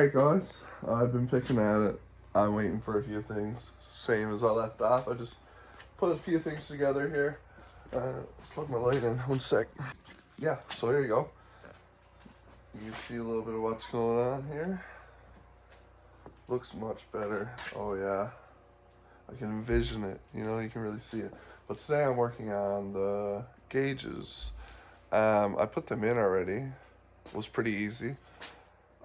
Alright guys, I've been picking at it. I'm waiting for a few things. Same as I left off. I just put a few things together here. Plug my light in, 1 sec. Yeah, so here you go. You see a little bit of what's going on here. Looks much better. Oh yeah. I can envision it, you know, you can really see it. But today I'm working on the gauges. I put them in already. It was pretty easy.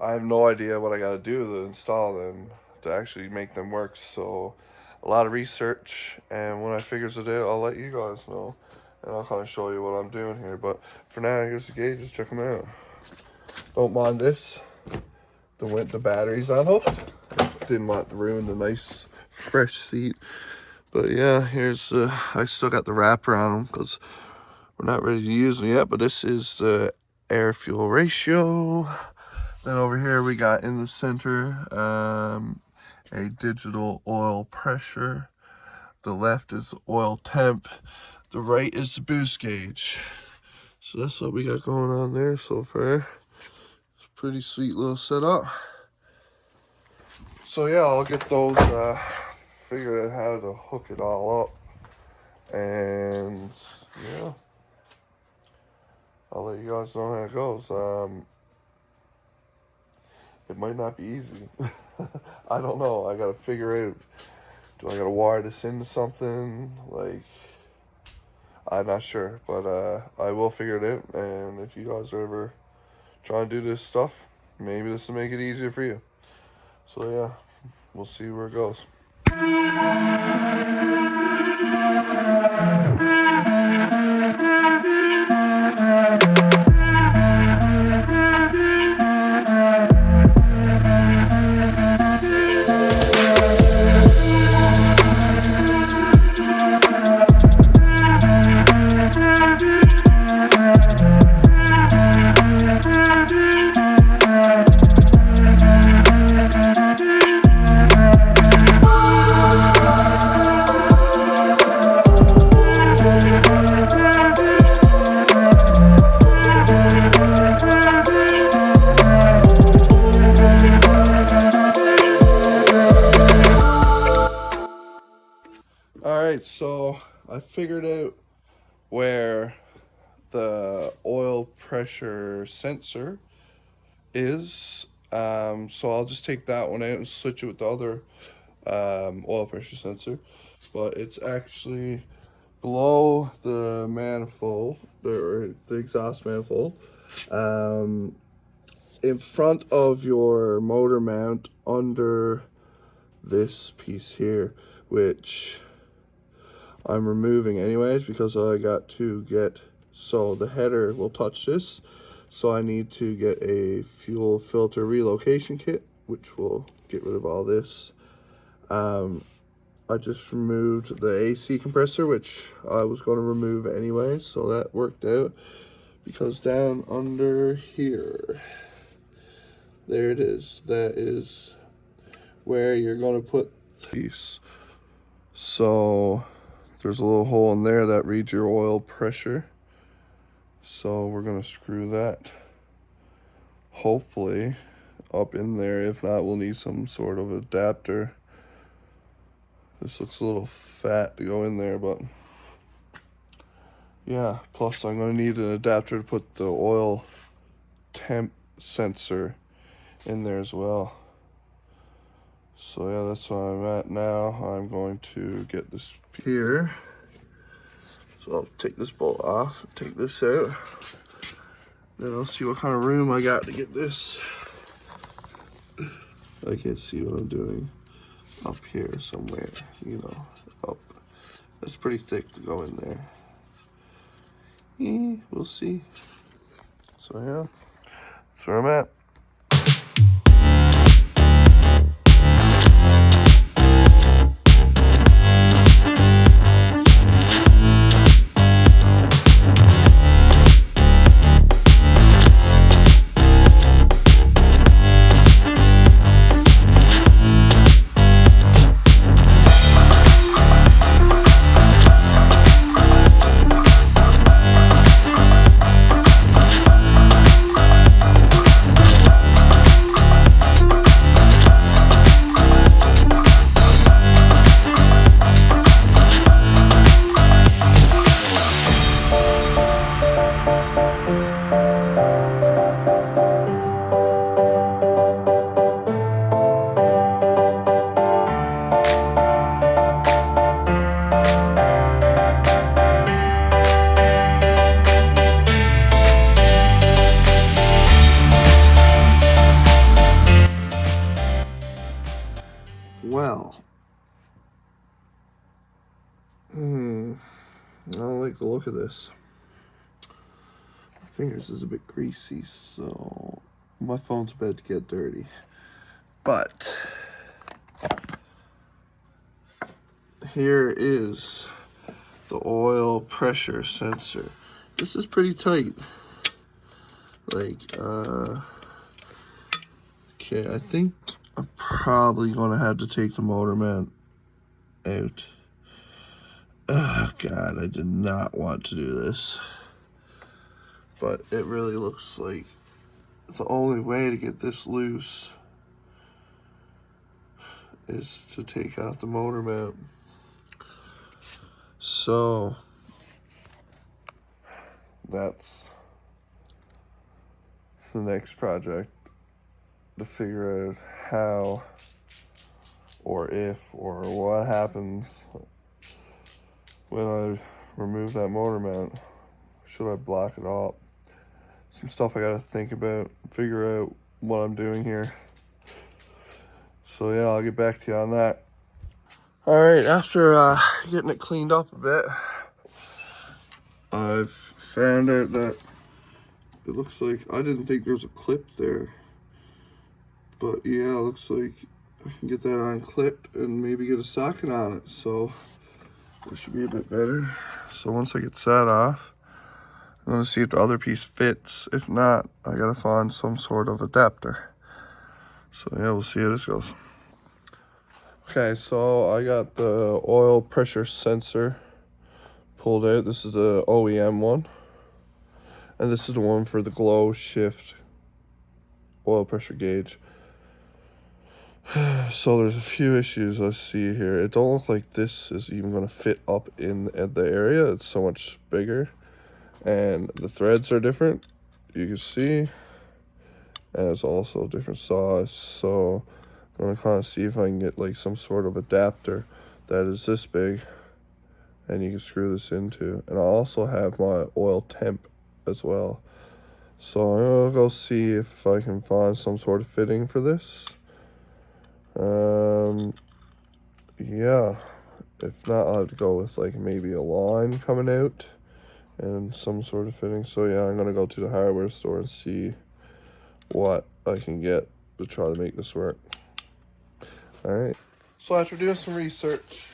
I have no idea what I gotta do to install them to actually make them work. So a lot of research, and when I figures it out, I'll let you guys know. And I'll kind of show you what I'm doing here. But for now, here's the gauges, check them out. Don't mind this. The batteries on hooked. Didn't want to ruin the nice fresh seat. But yeah, here's I still got the wrapper on them because we're not ready to use them yet. But this is the air fuel ratio. Then over here we got in the center a digital oil pressure. The left is oil temp. The right is the boost gauge. So that's what we got going on there so far. It's a pretty sweet little setup. So yeah, I'll get those figured out how to hook it all up. And yeah, I'll let you guys know how it goes. It might not be easy. I don't know. I gotta figure out, do I gotta wire this into something? Like, I'm not sure, but I will figure it out. And if you guys are ever trying to do this stuff, maybe this will make it easier for you. So yeah, we'll see where it goes. Alright, so I figured out where the oil pressure sensor is. So I'll just take that one out and switch it with the other oil pressure sensor. But it's actually below the manifold, or the exhaust manifold, in front of your motor mount under this piece here, which I'm removing anyways because I got to get, so the header will touch this, so I need to get a fuel filter relocation kit, which will get rid of all this. I just removed the AC compressor, which I was going to remove anyway, so that worked out, because down under here, there it is, that is where you're going to put these. So there's a little hole in there that reads your oil pressure. So we're going to screw that, hopefully, up in there. If not, we'll need some sort of adapter. This looks a little fat to go in there, but yeah. Plus, I'm going to need an adapter to put the oil temp sensor in there as well. So yeah, that's where I'm at now. I'm going to get this here. So I'll take this bolt off, take this out. Then I'll see what kind of room I got to get this. I can't see what I'm doing. Up here somewhere, you know, up. That's pretty thick to go in there. Yeah, we'll see. So yeah, that's where I'm at. well. I don't like the look of this. My fingers is a bit greasy, so my phone's about to get dirty. But here is the oil pressure sensor. This is pretty tight. Like, okay, I think I'm probably gonna have to take the motor mount out. Oh God, I did not want to do this. But it really looks like the only way to get this loose is to take out the motor mount. So that's the next project, to figure out how or if or what happens when I remove that motor mount. Should I block it up? Some stuff I gotta think about, figure out what I'm doing here. So yeah, I'll get back to you on that. Alright, after getting it cleaned up a bit, I've found out that it looks like, I didn't think there was a clip there. But yeah, it looks like I can get that unclipped and maybe get a socket on it. So that should be a bit better. So once I get that off, I'm gonna see if the other piece fits. If not, I gotta find some sort of adapter. So yeah, we'll see how this goes. Okay, so I got the oil pressure sensor pulled out. This is the OEM one. And this is the one for the glow shift oil pressure gauge. So there's a few issues I see here. It don't look like this is even going to fit up in the area. It's so much bigger. And the threads are different, you can see. And it's also a different size. So I'm going to kind of see if I can get like some sort of adapter that is this big. And you can screw this into. And I also have my oil temp as well. So I'm going to go see if I can find some sort of fitting for this. Yeah, if not, I'll have to go with like maybe a line coming out and some sort of fitting. So yeah, I'm gonna go to the hardware store and see what I can get to try to make this work. Alright, so after doing some research,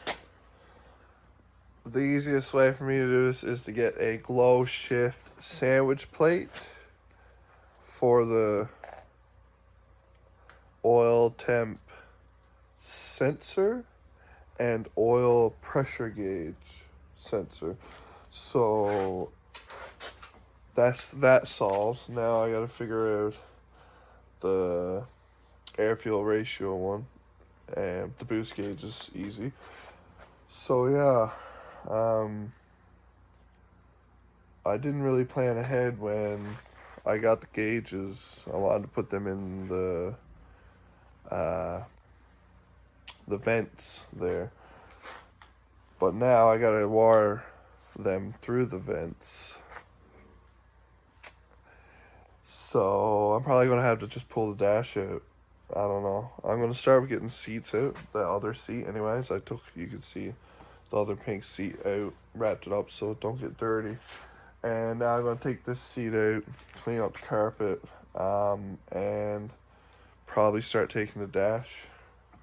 the easiest way for me to do this is to get a glow shift sandwich plate for the oil temp sensor and oil pressure gauge sensor. So that's that solved. Now I gotta figure out the air fuel ratio one, and the boost gauge is easy. So yeah, I didn't really plan ahead when I got the gauges. I wanted to put them in the vents there, but now I gotta wire them through the vents, so I'm probably gonna have to just pull the dash out. I don't know. I'm gonna start with getting seats out, the other seat anyways. You could see the other pink seat out, wrapped it up so it don't get dirty, and now I'm gonna take this seat out, clean up the carpet, and probably start taking the dash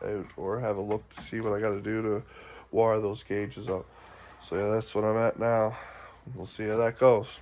out or have a look to see what I gotta do to wire those gauges up. So yeah, that's what I'm at now. We'll see how that goes.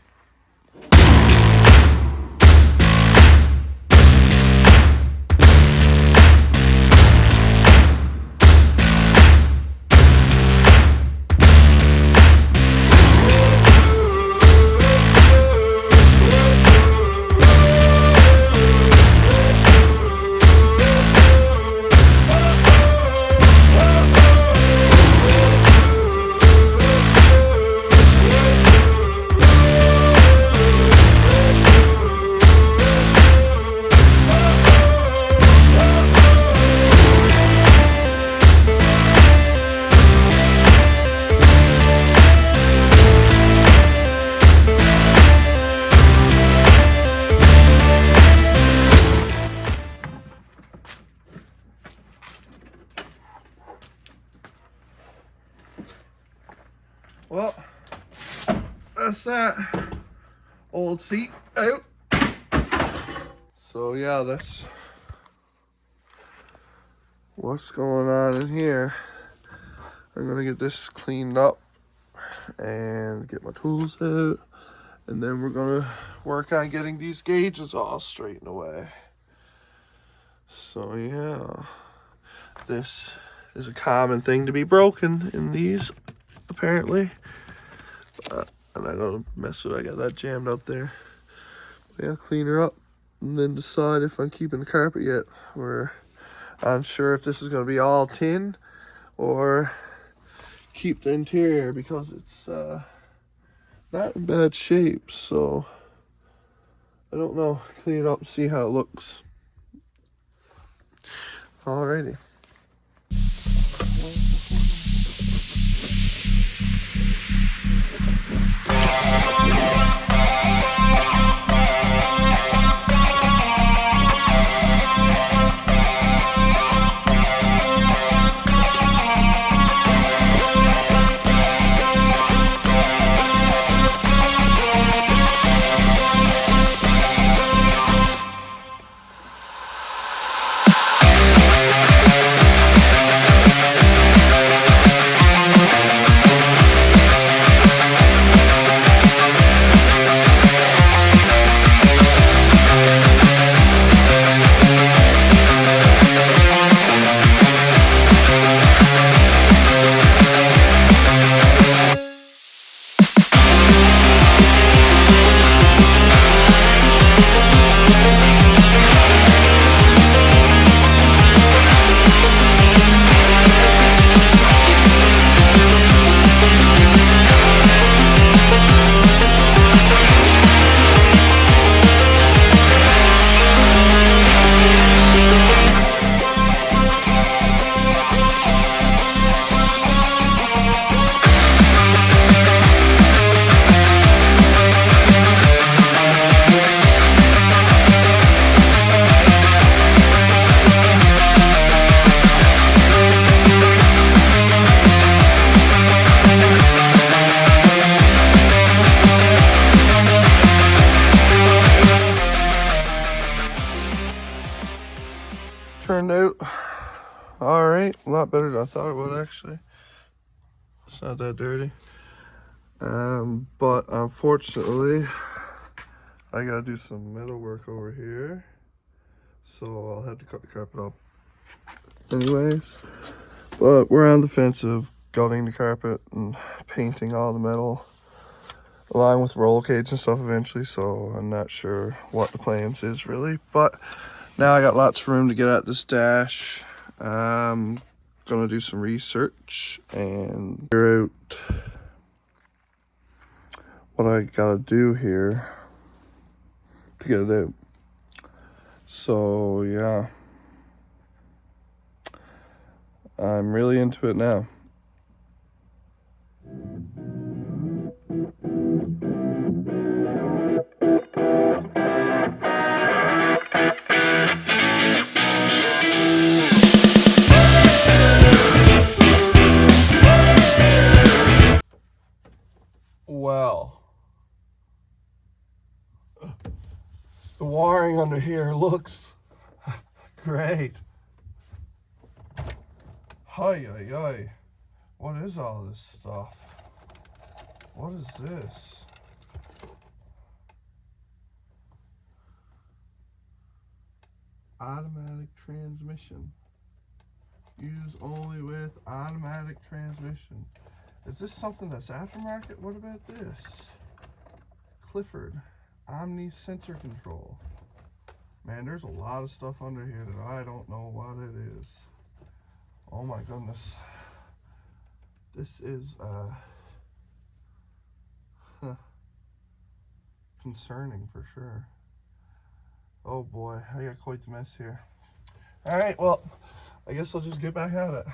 that old seat out. So yeah, that's what's going on in here. I'm gonna get this cleaned up and get my tools out, and then we're gonna work on getting these gauges all straightened away. So yeah, this is a common thing to be broken in these, apparently. And I gotta mess with it. I got that jammed up there. But yeah, clean her up and then decide if I'm keeping the carpet yet. We're unsure if this is gonna be all tin or keep the interior, because it's not in bad shape. So I don't know. Clean it up and see how it looks. Alrighty. Turned out all right, a lot better than I thought it would, actually. It's not that dirty, but unfortunately I gotta do some metal work over here, so I'll have to cut the carpet up anyways. But we're on the fence of gutting the carpet and painting all the metal along with roll cage and stuff eventually, so I'm not sure what the plans is really. But now I got lots of room to get at this dash. I'm gonna do some research and figure out what I gotta do here to get it out. So yeah, I'm really into it now. Well, the wiring under here looks great. Hi, what is all this stuff? What is this? Automatic transmission. Use only with automatic transmission. Is this something that's aftermarket? What about this? Clifford, Omni Center Control. Man, there's a lot of stuff under here that I don't know what it is. Oh my goodness. This is concerning for sure. Oh boy, I got quite the mess here. All right, well, I guess I'll just get back at it.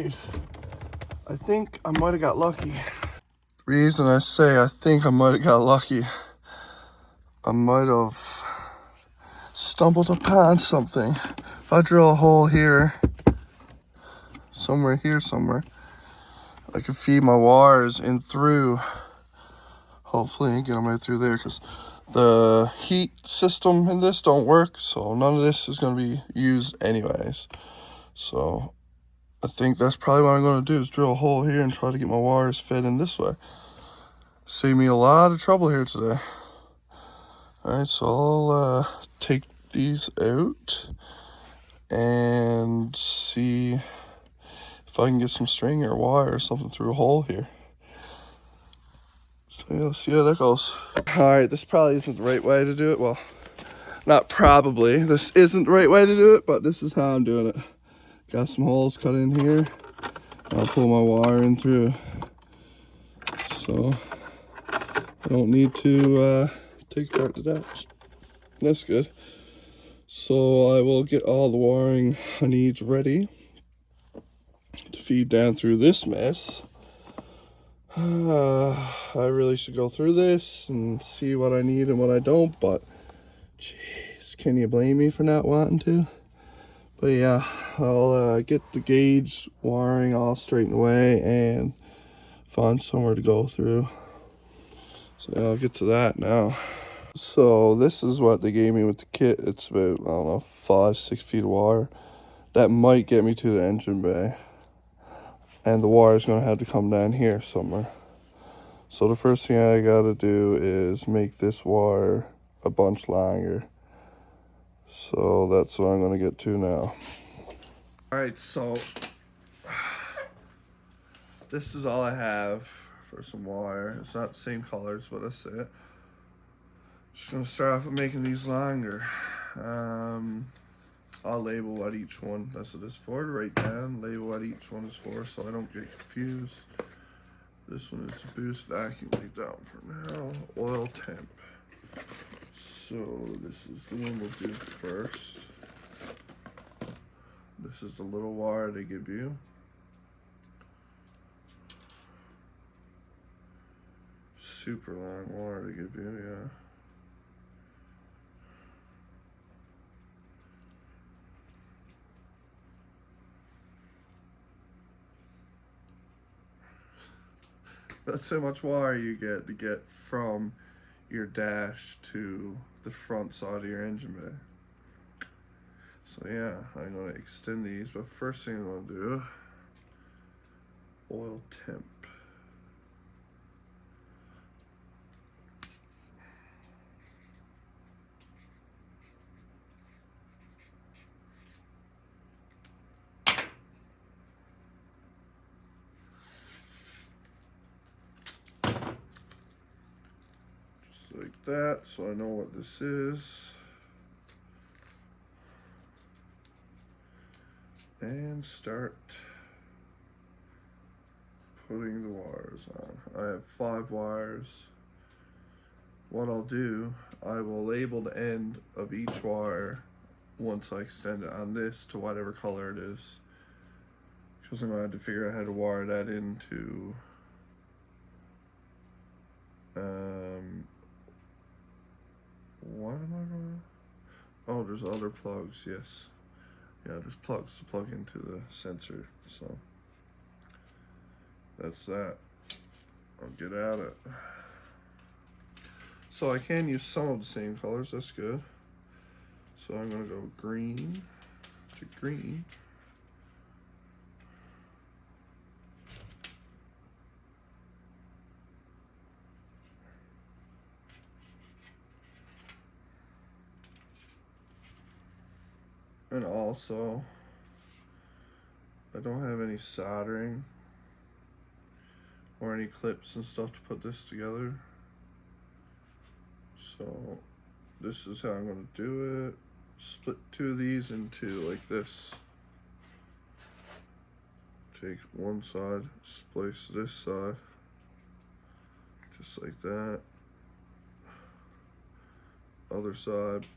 right. I think I might have got lucky. Reason I say I think I might have got lucky, I might have stumbled upon something. If I drill a hole here, somewhere here, somewhere, I can feed my wires in through, hopefully, and get them right through there, because the heat system in this don't work, so none of this is going to be used anyways. So I think that's probably what I'm going to do, is drill a hole here and try to get my wires fed in this way. Save me a lot of trouble here today. Alright, so I'll take these out and see if I can get some string or wire or something through a hole here. So yeah, let's see how that goes. Alright, this probably isn't the right way to do it. Well, not probably. This isn't the right way to do it, but this is how I'm doing it. Got some holes cut in here. I'll pull my wire in through. So I don't need to take apart the dash. That's good. So I will get all the wiring I need ready to feed down through this mess. I really should go through this and see what I need and what I don't, but jeez, can you blame me for not wanting to? But yeah, I'll get the gauge wiring all straightened away and find somewhere to go through. So I'll get to that now. So this is what they gave me with the kit. It's about, I don't know, 5-6 feet of wire. That might get me to the engine bay. And the wire is going to have to come down here somewhere. So the first thing I got to do is make this wire a bunch longer. So that's what I'm going to get to now. Alright, so this is all I have for some wire. It's not the same colors, but that's it. Just going to start off with making these longer. I'll label what each one, that's what it's for, to write down, label what each one is for so I don't get confused. This one is boost vacuum leak down for now, oil temp. So this is the one we'll do first. This is the little wire they give you. Super long wire they give you, yeah. That's how much wire you get to get from your dash to the front side of your engine bay. So yeah, I'm going to extend these, but first thing I'm going to do, oil temp. Like that, so I know what this is. And start putting the wires on. I have 5 wires. What I'll do, I will label the end of each wire once I extend it on this to whatever color it is. Because I'm going to have to figure out how to wire that into what am I going to? Oh, there's other plugs, yes. Yeah, there's plugs to plug into the sensor, so that's that. I'll get at it. So I can use some of the same colors, that's good. So I'm going to go green to green. And also, I don't have any soldering or any clips and stuff to put this together. So this is how I'm going to do it. Split 2 of these into like this. Take one side, splice this side, just like that. Other side.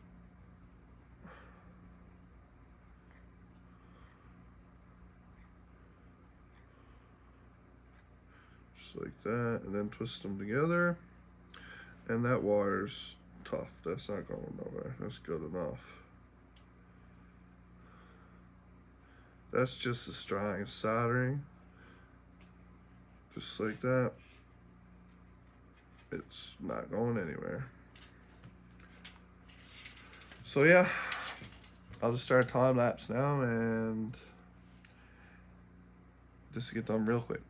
Just like that, and then twist them together. And that wire's tough. That's not going nowhere. That's good enough. That's just as strong as soldering. Just like that. It's not going anywhere. So yeah, I'll just start time lapse now, and this will get done real quick.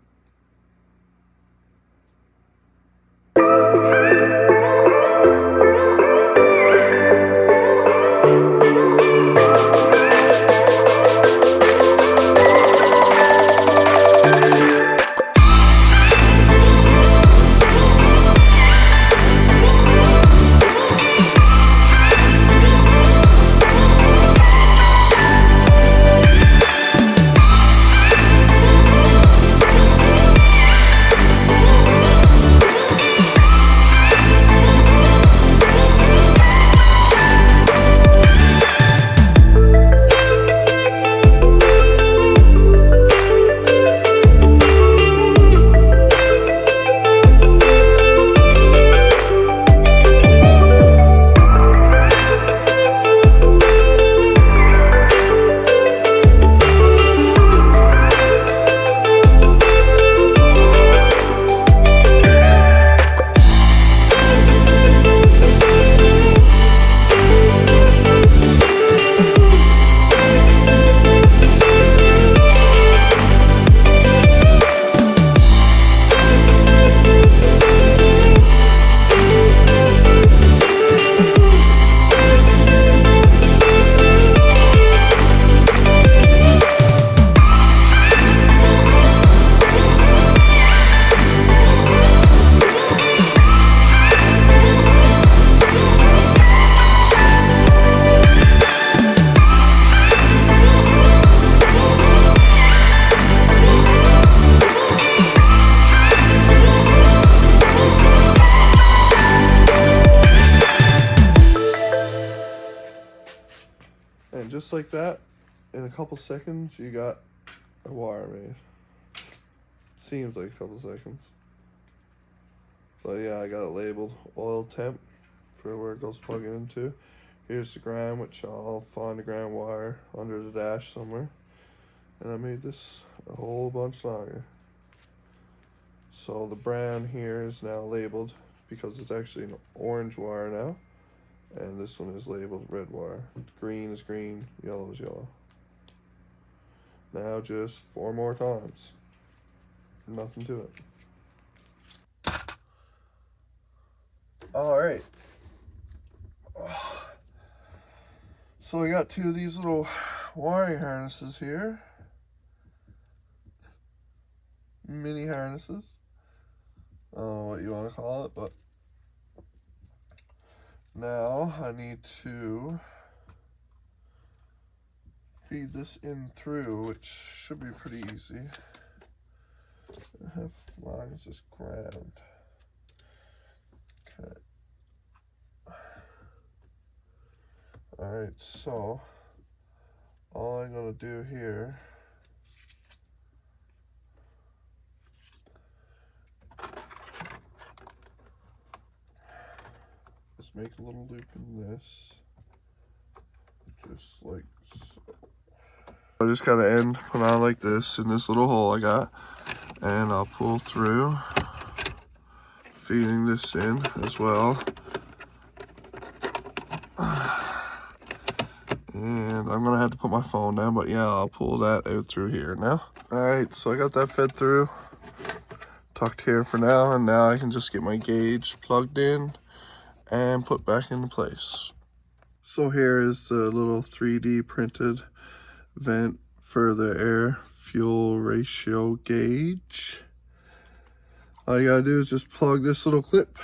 And just like that, in a couple seconds, you got a wire made. Seems like a couple seconds. But yeah, I got it labeled oil temp for where it goes plugging into. Here's the ground, which I'll find the ground wire under the dash somewhere. And I made this a whole bunch longer. So the brown here is now labeled because it's actually an orange wire now. And this one is labeled red wire. Green is green, yellow is yellow. Now just 4 more times. Nothing to it. Alright. So I got 2 of these little wiring harnesses here. Mini harnesses. I don't know what you want to call it, but now I need to feed this in through, which should be pretty easy. How long is this ground? Okay. Alright, so all I'm gonna do here is make a little loop in this, just like so. I just gotta end, put on like this in this little hole I got, and I'll pull through, feeding this in as well. And I'm gonna have to put my phone down, but yeah, I'll pull that out through here now. Alright, so I got that fed through, tucked here for now, and now I can just get my gauge plugged in and put back into place. So here is the little 3D printed vent for the air fuel ratio gauge. All you gotta do is just plug this little clip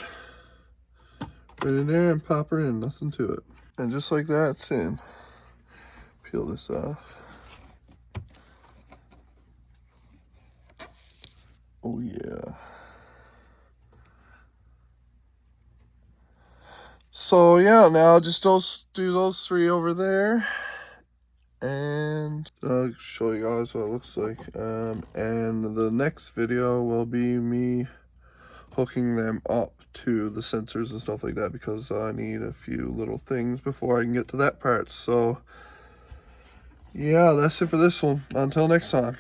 right in there and pop her in, nothing to it. And just like that, it's in. Peel this off. Oh yeah. So yeah, now just do those 3 over there, and I'll show you guys what it looks like. And the next video will be me hooking them up to the sensors and stuff like that, because I need a few little things before I can get to that part. So yeah, that's it for this one. Until next time.